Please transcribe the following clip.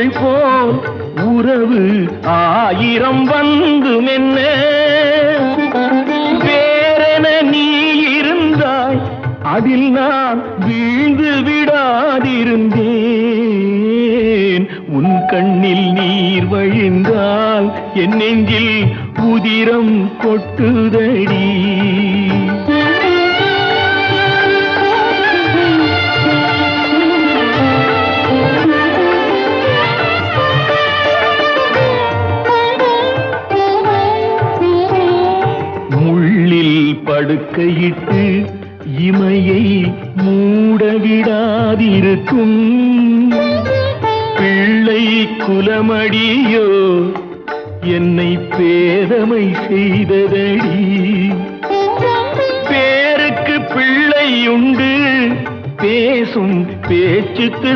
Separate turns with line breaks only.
மகள் போல் உறவு ஆயிரம் வந்து மென்ன வேறென நீ இருந்தாய் அதில் நான் வீழ்ந்து விடாதிருந்தேன் உன் கண்ணில் நீர் வழிந்தால் என் நெஞ்சில் உதிரம் கொட்டுதடி முள்ளில் படுக்கையிட்டு இமையை மூடவிடாதிருக்கும் பிள்ளை குலமடியோ என்னை பேதமை செய்ததடி பேருக்கு பிள்ளையுண்டு பேசும் பேச்சுக்கு